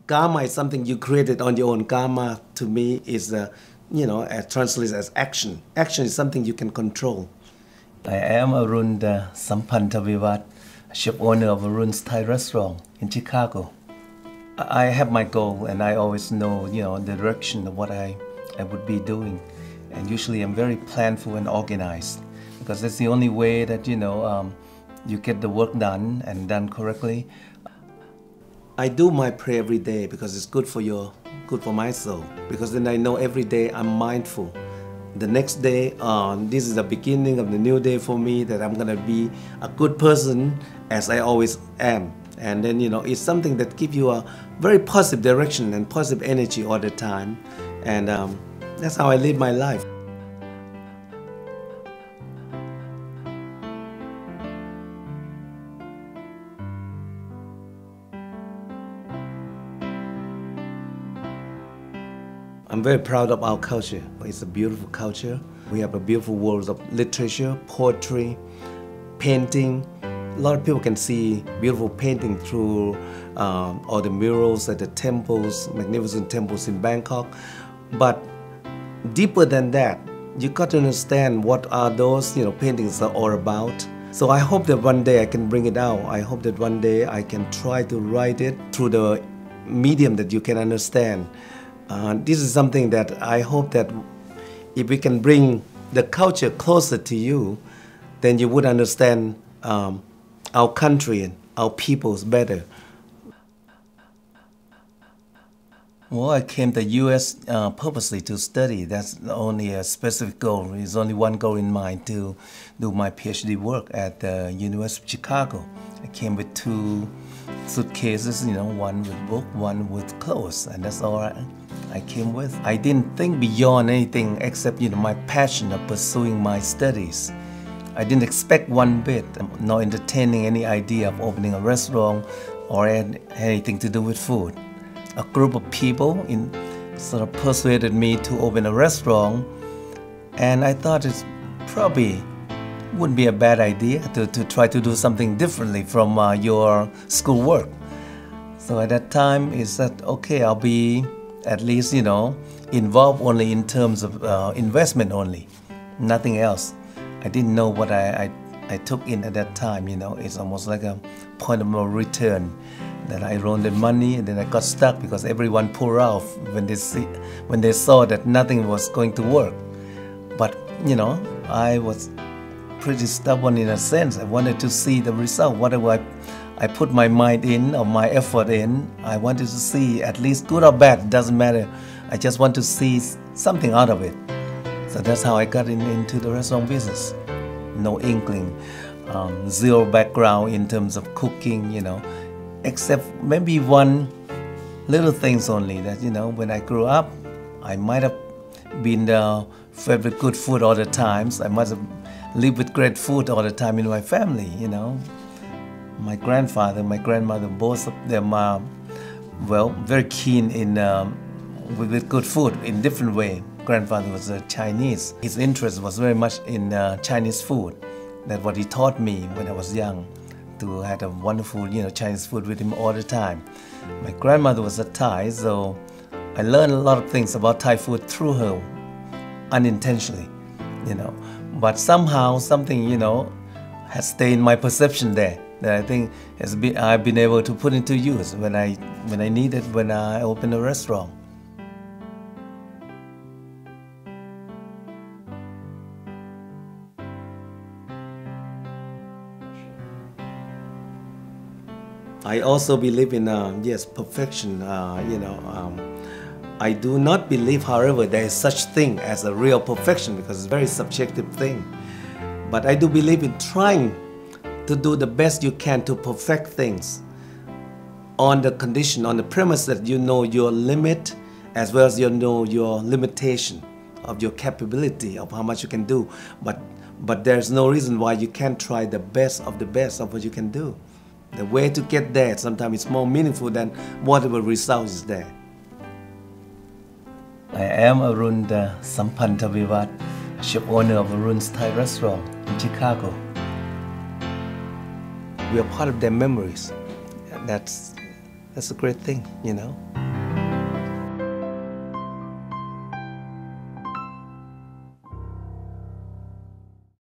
Karma is something you created on your own. Karma to me is, translated as action. Action is something you can control. I am Arun Sampantavivat, chef owner of Arun's Thai restaurant in Chicago. I have my goal and I always know, the direction of what I would be doing. And usually I'm very planful and organized because that's the only way that, you get the work done and done correctly. I do my prayer every day because it's good for my soul. Because then I know every day I'm mindful. The next day, this is the beginning of the new day for me, that I'm gonna be a good person as I always am. And then, it's something that gives you a very positive direction and positive energy all the time. And that's how I live my life. I'm very proud of our culture. It's a beautiful culture. We have a beautiful world of literature, poetry, painting. A lot of people can see beautiful painting through all the murals at the temples, magnificent temples in Bangkok. But deeper than that, you got to understand what are those paintings are all about. So I hope that one day I can bring it out. I hope that one day I can try to write it through the medium that you can understand. This is something that I hope that if we can bring the culture closer to you, then you would understand our country and our peoples better. Well, I came to the U.S. Purposely to study. That's only a specific goal. There's only one goal in mind, to do my PhD work at the University of Chicago. I came with 2 suitcases, one with book, one with clothes, and that's all I came with. I didn't think beyond anything except, my passion of pursuing my studies. I didn't expect one bit, not entertaining any idea of opening a restaurant or anything to do with food. A group of people sort of persuaded me to open a restaurant, and I thought it probably wouldn't be a bad idea to try to do something differently from your schoolwork. So at that time, it said, okay, I'll be at least, involved only in terms of investment only, nothing else. I didn't know what I took in at that time, it's almost like a point of no return. That I loaned the money and then I got stuck because everyone pulled off when they saw that nothing was going to work. But, I was pretty stubborn in a sense. I wanted to see the result. Whatever I put my mind in or my effort in, I wanted to see, at least good or bad, it doesn't matter. I just want to see something out of it. So that's how I got into the restaurant business. No inkling, zero background in terms of cooking, except maybe one little things only, that, when I grew up, I might have been fed with good food all the times. I must have lived with great food all the time in my family, My grandfather, my grandmother, both of them are, very keen in with good food in different way. Grandfather was Chinese. His interest was very much in Chinese food. That's what he taught me when I was young, to have a wonderful, Chinese food with him all the time. My grandmother was a Thai, so I learned a lot of things about Thai food through her, unintentionally, But somehow something, has stayed in my perception there, that I think I've been able to put into use when I need it, when I open a restaurant. I also believe in, perfection, I do not believe, however, there is such thing as a real perfection, because it's a very subjective thing. But I do believe in trying to do the best you can to perfect things on the condition, on the premise that you know your limit, as well as you know your limitation of your capability of how much you can do. But there's no reason why you can't try the best of what you can do. The way to get there sometimes it's more meaningful than whatever result is there. I am Arun Sampantavivat, chef owner of Arun's Thai restaurant in Chicago. We are part of their memories. That's That's a great thing, you know.